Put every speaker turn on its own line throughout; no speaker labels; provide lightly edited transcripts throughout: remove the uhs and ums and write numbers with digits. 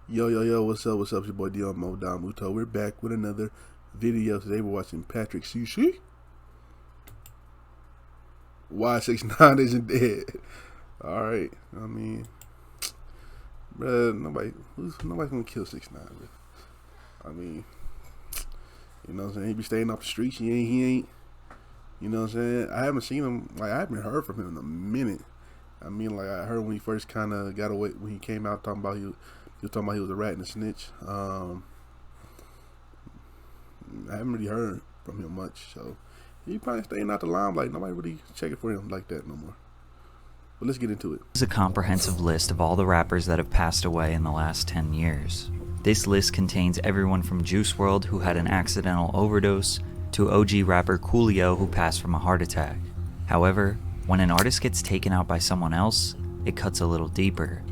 Yo, what's up? It's your boy Domuto. We're back with another video. Today we're watching Patrick CC. Why 6ix9ine isn't dead. Alright, I mean, bruh, nobody's gonna kill 6ix9ine, bruh. I mean, you know what I'm saying? He be staying off the streets, he ain't, you know what I'm saying? I haven't seen him, like, I haven't heard from him in a minute. I mean, like, I heard when he first kind of got away, when he came out talking about he was talking about he was a rat and a snitch. I haven't really heard from him much, so he probably staying out the limelight. Nobody really checking for him like that no more. But let's get into it.
This is a comprehensive list of all the rappers that have passed away in the last 10 years. This list contains everyone from Juice WRLD, who had an accidental overdose, to OG rapper Coolio, who passed from a heart attack. However, when an artist gets taken out by someone else, it cuts a little deeper.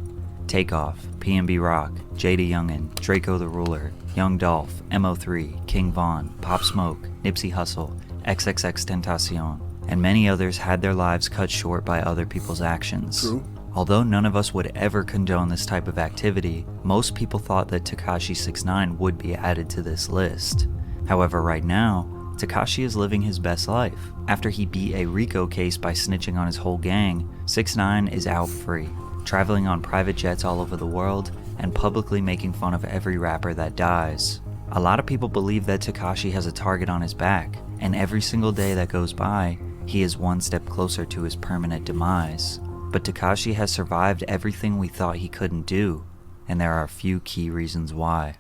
Takeoff, PNB Rock, JDyoungin, Draco the Ruler, Young Dolph, MO3, King Von, Pop Smoke, Nipsey Hussle, XXXTentacion, and many others had their lives cut short by other people's actions.
True.
Although none of us would ever condone this type of activity, most people thought that Tekashi 6ix9ine would be added to this list. However, right now, Tekashi is living his best life. After he beat a RICO case by snitching on his whole gang, 6ix9ine is out free, traveling on private jets all over the world, and publicly making fun of every rapper that dies. A lot of people believe that Tekashi has a target on his back, and every single day that goes by, he is one step closer to his permanent demise. But Tekashi has survived everything we thought he couldn't do, and there are a few key reasons why.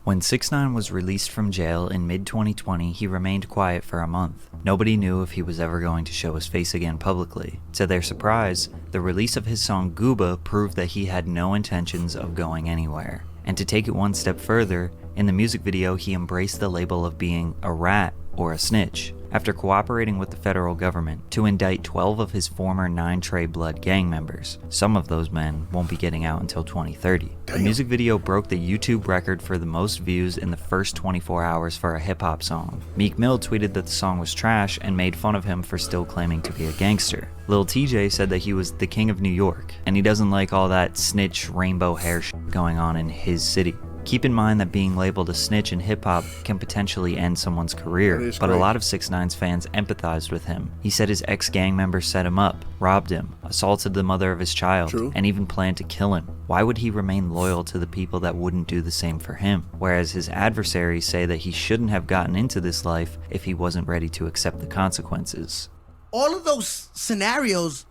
When 6ix9ine was released from jail in mid-2020, he remained quiet for a month. Nobody knew if he was ever going to show his face again publicly. To their surprise, the release of his song Gooba proved that he had no intentions of going anywhere. And to take it one step further, in the music video he embraced the label of being a rat or a snitch, after cooperating with the federal government to indict 12 of his former 9 Trey Blood gang members. Some of those men won't be getting out until 2030. The music video broke the YouTube record for the most views in the first 24 hours for a hip-hop song. Meek Mill tweeted that the song was trash and made fun of him for still claiming to be a gangster. Lil TJ said that he was the king of New York, and he doesn't like all that snitch rainbow hair shit going on in his city. Keep in mind that being labeled a snitch in hip-hop can potentially end someone's career, but a lot of 6ix9ine's fans empathized with him. He said his ex-gang members set him up, robbed him, assaulted the mother of his child, and even planned to kill him. Why would he remain loyal to the people that wouldn't do the same for him? Whereas his adversaries say that he shouldn't have gotten into this life if he wasn't ready to accept the consequences.
All of those scenarios,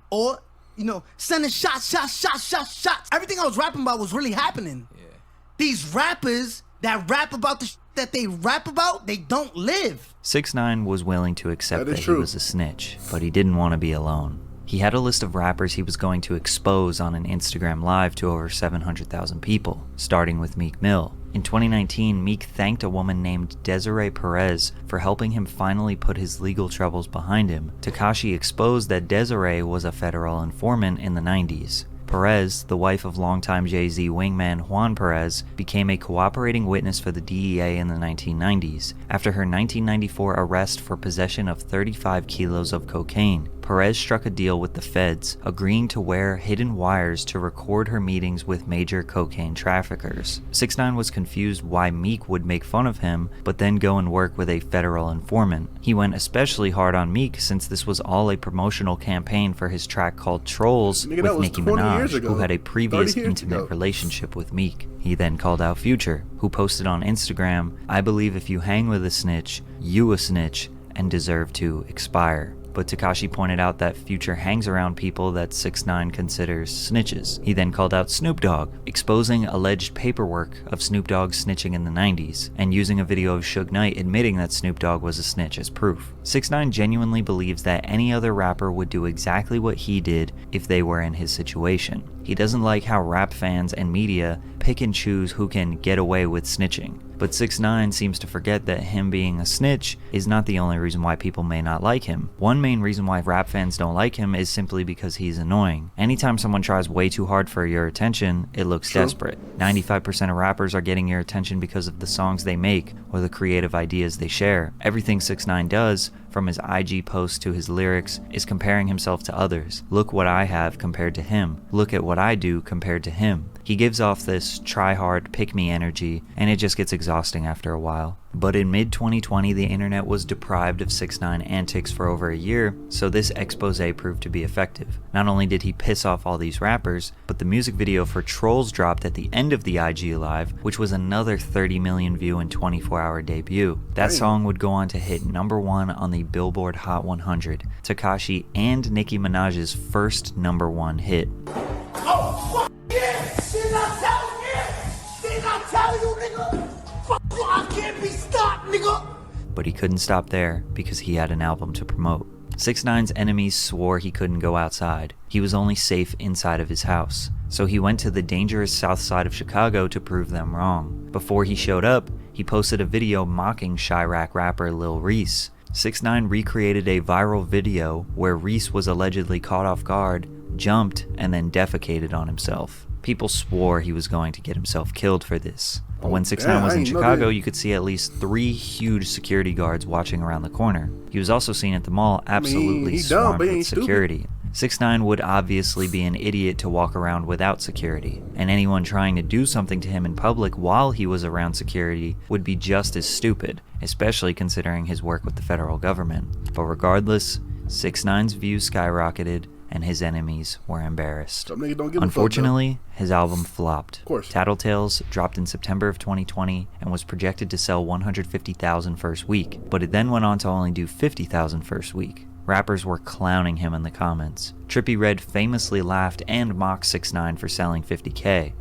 or, sending shots. Everything I was rapping about was really happening. Yeah. These rappers that rap about the that they rap about, they don't live.
6ix9ine was willing to accept that he was a snitch, but he didn't want to be alone. He had a list of rappers he was going to expose on an Instagram Live to over 700,000 people, starting with Meek Mill. In 2019, Meek thanked a woman named Desiree Perez for helping him finally put his legal troubles behind him. Tekashi exposed that Desiree was a federal informant in the 90s. Perez, the wife of longtime Jay-Z wingman Juan Perez, became a cooperating witness for the DEA in the 1990s. After her 1994 arrest for possession of 35 kilos of cocaine, Perez struck a deal with the feds, agreeing to wear hidden wires to record her meetings with major cocaine traffickers. 6ix9ine was confused why Meek would make fun of him, but then go and work with a federal informant. He went especially hard on Meek since this was all a promotional campaign for his track called Trolls with Nicki Minaj, who had a previous intimate relationship with Meek. He then called out Future, who posted on Instagram, "I believe if you hang with a snitch, you a snitch, and deserve to expire." But Tekashi pointed out that Future hangs around people that 6ix9ine considers snitches. He then called out Snoop Dogg, exposing alleged paperwork of Snoop Dogg snitching in the 90s, and using a video of Suge Knight admitting that Snoop Dogg was a snitch as proof. 6ix9ine genuinely believes that any other rapper would do exactly what he did if they were in his situation. He doesn't like how rap fans and media pick and choose who can get away with snitching. But 6ix9ine seems to forget that him being a snitch is not the only reason why people may not like him. One main reason why rap fans don't like him is simply because he's annoying. Anytime someone tries way too hard for your attention, it looks desperate. 95% of rappers are getting your attention because of the songs they make or the creative ideas they share. Everything 6ix9ine does, from his IG posts to his lyrics, is comparing himself to others. Look what I have compared to him. Look at what I do compared to him. He gives off this try-hard, pick-me energy, and it just gets exhausting after a while. But in mid-2020, the internet was deprived of 6ix9ine antics for over a year, so this expose proved to be effective. Not only did he piss off all these rappers, but the music video for Trolls dropped at the end of the IG Live, which was another 30 million view and 24-hour debut. That song would go on to hit #1 on the Billboard Hot 100, Tekashi and Nicki Minaj's first #1 hit.
Oh, fuck yeah! Did I tell you? Did I tell you, nigga? Fuck you, I can't be stopped, nigga!
But he couldn't stop there because he had an album to promote. 6ix9ine's enemies swore he couldn't go outside. He was only safe inside of his house. So he went to the dangerous south side of Chicago to prove them wrong. Before he showed up, he posted a video mocking Chirac rapper Lil Reese. 6ix9ine recreated a viral video where Reese was allegedly caught off guard, jumped, and then defecated on himself. People swore he was going to get himself killed for this. But when 6ix9ine was in Chicago, you could see at least 3 huge security guards watching around the corner. He was also seen at the mall absolutely swarmed with security. 6ix9ine would obviously be an idiot to walk around without security, and anyone trying to do something to him in public while he was around security would be just as stupid, especially considering his work with the federal government. But regardless, 6ix9ine's views skyrocketed, and his enemies were embarrassed. Unfortunately, his album flopped. Tattletales dropped in September of 2020 and was projected to sell 150,000 first week, but it then went on to only do 50,000 first week. Rappers were clowning him in the comments. Trippie Redd famously laughed and mocked 6ix9ine for selling 50K.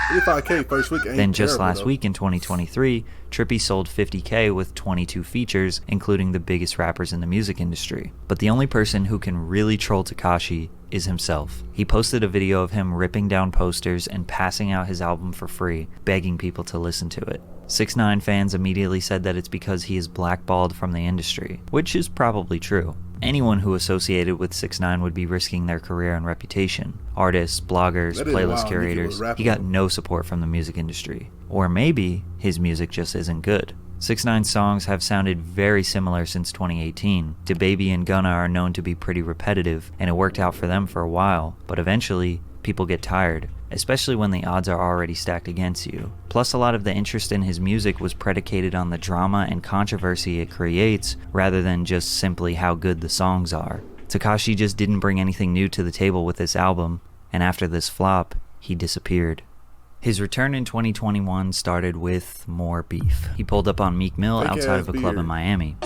55K first week ain't
Then just
terrible,
last
though.
week in 2023, Trippie sold 50K with 22 features, including the biggest rappers in the music industry. But the only person who can really troll Tekashi is himself. He posted a video of him ripping down posters and passing out his album for free, begging people to listen to it. 6ix9ine fans immediately said that it's because he is blackballed from the industry, which is probably true. Anyone who associated with 6ix9ine would be risking their career and reputation. Artists, bloggers, playlist curators. He got no support from the music industry. Or maybe his music just isn't good. 6ix9ine's songs have sounded very similar since 2018. DaBaby and Gunna are known to be pretty repetitive, and it worked out for them for a while, but eventually, people get tired, especially when the odds are already stacked against you. Plus, a lot of the interest in his music was predicated on the drama and controversy it creates, rather than just simply how good the songs are. Tekashi just didn't bring anything new to the table with this album, and after this flop, he disappeared. His return in 2021 started with more beef. He pulled up on Meek Mill outside of a club in Miami.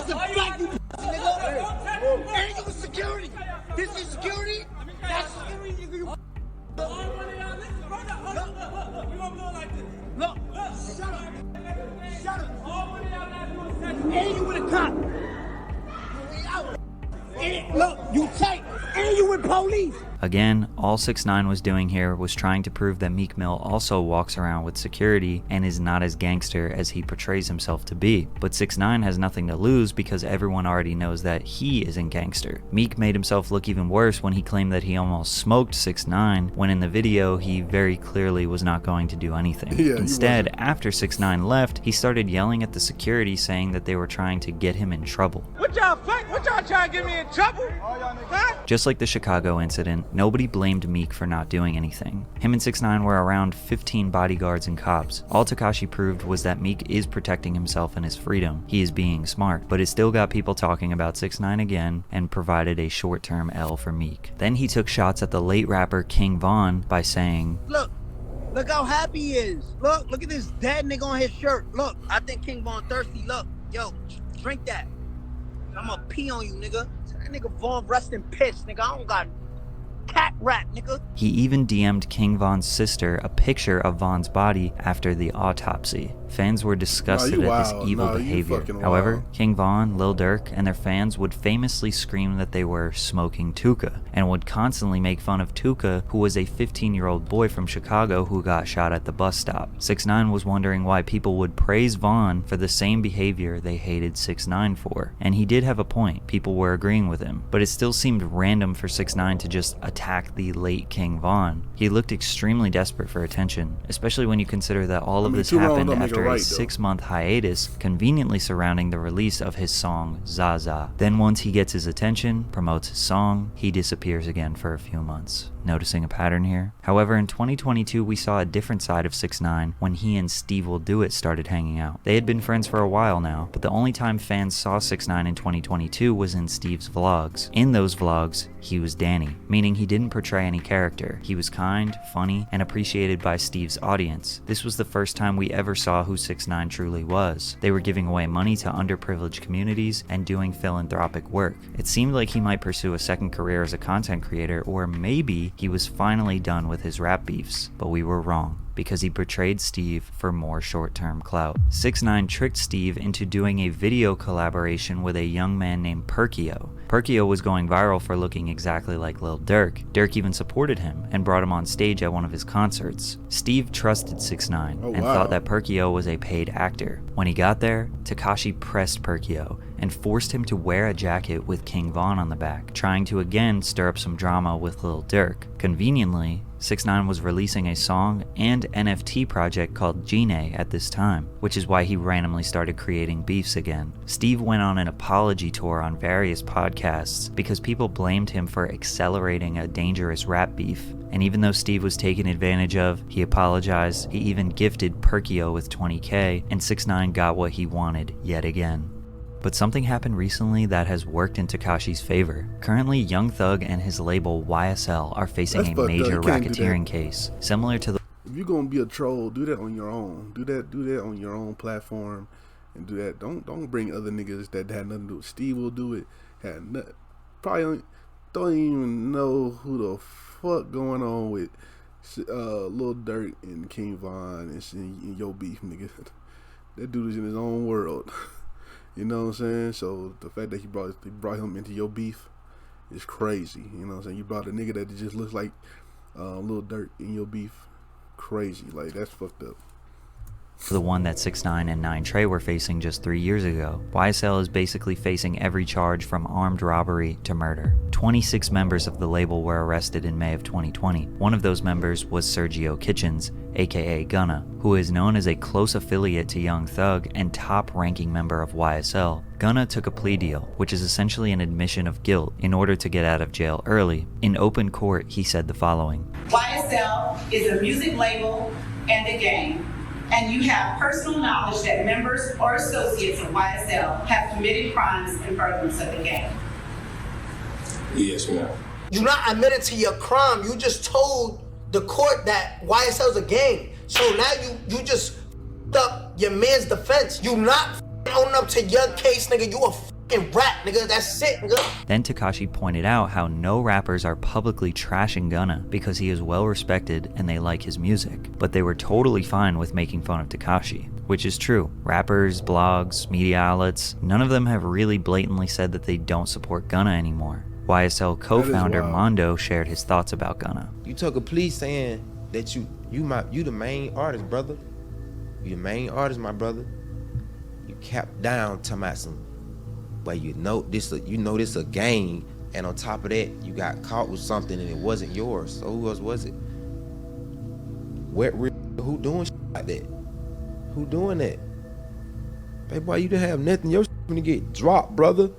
And you with a cop. Look, you tight. And you with police.
Again, all 6ix9ine was doing here was trying to prove that Meek Mill also walks around with security and is not as gangster as he portrays himself to be. But 6ix9ine has nothing to lose because everyone already knows that he isn't gangster. Meek made himself look even worse when he claimed that he almost smoked 6ix9ine, when in the video he very clearly was not going to do anything. Instead, after 6ix9ine left, he started yelling at the security saying that they were trying to get him in trouble.
What y'all trying to get me in trouble? Huh?
Just like the Chicago incident, nobody blamed Meek for not doing anything. Him and 6ix9ine were around 15 bodyguards and cops. All Tekashi proved was that Meek is protecting himself and his freedom. He is being smart, but it still got people talking about 6ix9ine again and provided a short-term L for Meek. Then he took shots at the late rapper King Von by saying,
Look how happy he is. Look at this dead nigga on his shirt. Look, I think King Von thirsty. Look, yo, drink that. I'ma pee on you, nigga. That nigga Von rest in piss, nigga. I don't got cat rat, nigga.
He even DM'd King Von's sister a picture of Von's body after the autopsy. Fans were disgusted at this evil behavior. However, King Von, Lil Durk, and their fans would famously scream that they were smoking Tuka, and would constantly make fun of Tuka, who was a 15-year-old boy from Chicago who got shot at the bus stop. 6ix9ine was wondering why people would praise Von for the same behavior they hated 6ix9ine for. And he did have a point, people were agreeing with him, but it still seemed random for 6ix9ine to just attack the late King Von. He looked extremely desperate for attention, especially when you consider that all of this happened after after a 6-month hiatus conveniently surrounding the release of his song Zaza. Then once he gets his attention, promotes his song, he disappears again for a few months. Noticing a pattern here? However, in 2022, we saw a different side of 6ix9ine when he and Steve Will Do It started hanging out. They had been friends for a while now, but the only time fans saw 6ix9ine in 2022 was in Steve's vlogs. In those vlogs, he was Danny, meaning he didn't portray any character. He was kind, funny, and appreciated by Steve's audience. This was the first time we ever saw who 6ix9ine truly was. They were giving away money to underprivileged communities and doing philanthropic work. It seemed like he might pursue a second career as a content creator, or maybe he was finally done with his rap beefs, but we were wrong, because he betrayed Steve for more short-term clout. 6ix9ine tricked Steve into doing a video collaboration with a young man named Perkio. Perkio was going viral for looking exactly like Lil Durk. Durk even supported him and brought him on stage at one of his concerts. Steve trusted 6ix9ine and thought that Perkio was a paid actor. When he got there, Tekashi pressed Perkio and forced him to wear a jacket with King Von on the back, trying to again stir up some drama with Lil Durk. Conveniently, 6ix9ine was releasing a song and NFT project called Gine at this time, which is why he randomly started creating beefs again. Steve went on an apology tour on various podcasts because people blamed him for accelerating a dangerous rap beef. And even though Steve was taken advantage of, he apologized. He even gifted Perkio with $20K, and 6ix9ine got what he wanted yet again. But something happened recently that has worked in Tekashi's favor. Currently, Young Thug and his label YSL are facing a major racketeering case, similar to the—
If you're gonna be a troll, do that on your own. Do that on your own platform, and do that. Don't bring other niggas that had nothing to do with. Steve Will Do It. Had nothing. Probably don't even know who the fuck going on with Lil Durk and King Von and Yo Beef, nigga. That dude is in his own world. You know what I'm saying? So the fact that he brought him into Your Beef is crazy. You know what I'm saying? You brought a nigga that just looks like Lil Durk in Your Beef. Crazy. Like, that's fucked up.
The one that 6ix9ine and 9 Trey were facing just 3 years ago. YSL is basically facing every charge from armed robbery to murder. 26 members of the label were arrested in May of 2020. One of those members was Sergio Kitchens, aka Gunna, who is known as a close affiliate to Young Thug and top-ranking member of YSL. Gunna took a plea deal, which is essentially an admission of guilt, in order to get out of jail early. In open court, he said the following:
YSL is a music label and a gang, and you have personal knowledge that members or associates of YSL have committed crimes in furtherance of the gang.
Yes, ma'am.
You're not admitted to your crime. You just told the court that YSL's a gang. So now you just up your man's defense. You not owning up to your case, nigga. You a fucking rat, nigga. That's it, nigga.
Then Tekashi pointed out how no rappers are publicly trashing Gunna because he is well respected and they like his music, but they were totally fine with making fun of Tekashi, which is true. Rappers, blogs, media outlets, none of them have really blatantly said that they don't support Gunna anymore. YSL co-founder Mondo shared his thoughts about Gunna.
You took a plea saying that you the main artist, brother. You the main artist, my brother. You capped down talking about some, but you know this a game, and on top of that, you got caught with something and it wasn't yours. So who else was it? Who doing shit like that? Who doing that? Hey boy, you didn't have nothing. Your shit gonna get dropped, brother.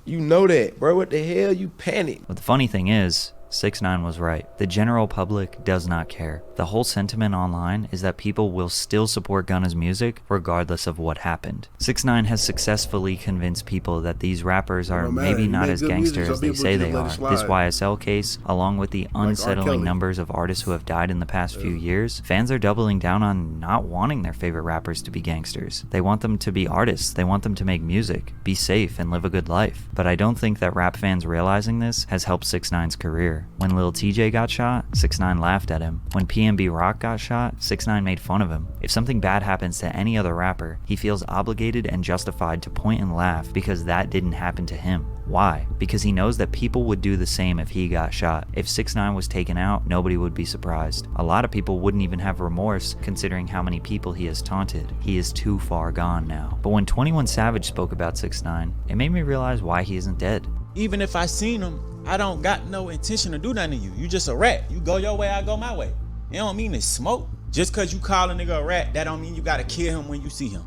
You know that, bro. What the hell? You panic.
But the funny thing is, 6ix9ine was right. The general public does not care. The whole sentiment online is that people will still support Gunna's music regardless of what happened. 6ix9ine has successfully convinced people that these rappers are maybe not as gangster as they say they are. This YSL case, along with the unsettling numbers of artists who have died in the past few years, fans are doubling down on not wanting their favorite rappers to be gangsters. They want them to be artists. They want them to make music, be safe, and live a good life. But I don't think that rap fans realizing this has helped 6ix9ine's career. When Lil TJ got shot, 6ix9ine laughed at him. When PNB Rock got shot, 6ix9ine made fun of him. If something bad happens to any other rapper, he feels obligated and justified to point and laugh because that didn't happen to him. Why? Because he knows that people would do the same if he got shot. If 6ix9ine was taken out, nobody would be surprised. A lot of people wouldn't even have remorse considering how many people he has taunted. He is too far gone now. But when 21 Savage spoke about 6ix9ine, it made me realize why he isn't dead.
Even if I seen him, I don't got no intention to do nothing to you. You just a rat. You go your way, I go my way. It don't mean to smoke. Just cause you call a nigga a rat, that don't mean you gotta kill him when you see him.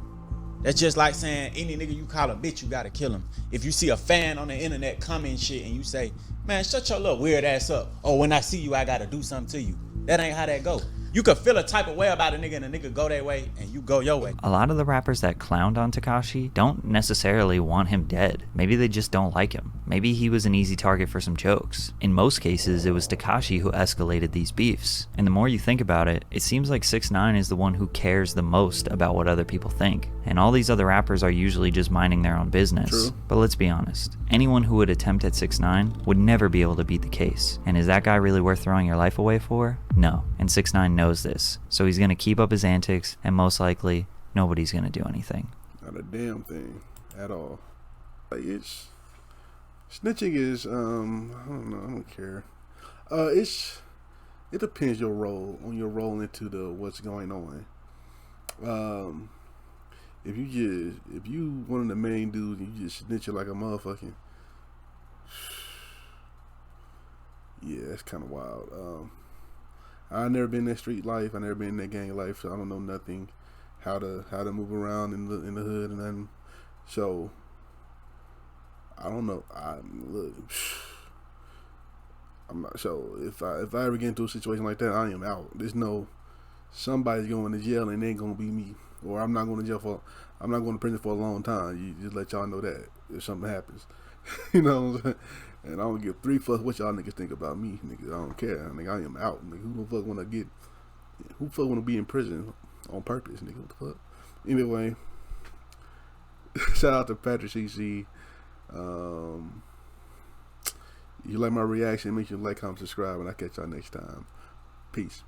That's just like saying any nigga you call a bitch, you gotta kill him. If you see a fan on the internet comment shit and you say, man, shut your little weird ass up. Oh, when I see you, I gotta do something to you. That ain't how that go. You could feel a type of way about a nigga and a nigga go their way and you go your way.
A lot of the rappers that clowned on Tekashi don't necessarily want him dead. Maybe they just don't like him. Maybe he was an easy target for some jokes. In most cases, it was Tekashi who escalated these beefs. And the more you think about it, it seems like 6ix9ine is the one who cares the most about what other people think. And all these other rappers are usually just minding their own business.
True.
But let's be honest, anyone who would attempt at 6ix9ine would never be able to beat the case. And is that guy really worth throwing your life away for? No. And 6ix9ine knows this. So he's going to keep up his antics, and most likely, nobody's going to do anything.
Not a damn thing at all. Like, it's snitching is I don't know, I don't care. It depends your role into the what's going on. If you one of the main dudes and you just snitching like a motherfucking, yeah, that's kind of wild. I've never been in that street life. I've never been in that gang life, so I don't know nothing how to move around in the hood and then. So I don't know. I'm not. So if I ever get into a situation like that, I am out. There's no somebody's going to jail and it ain't gonna be me, or I'm not going to jail for. I'm not going to prison for a long time. You just let y'all know that if something happens, you know what I'm saying? And I don't give 3 fucks what y'all niggas think about me, nigga. I don't care. Nigga, I am out. Nigga, who the fuck wanna be in prison on purpose, nigga? What the fuck? Anyway, shout out to Patrick CC. You like my reaction? Make sure you like, comment, subscribe, and I'll catch y'all next time. Peace.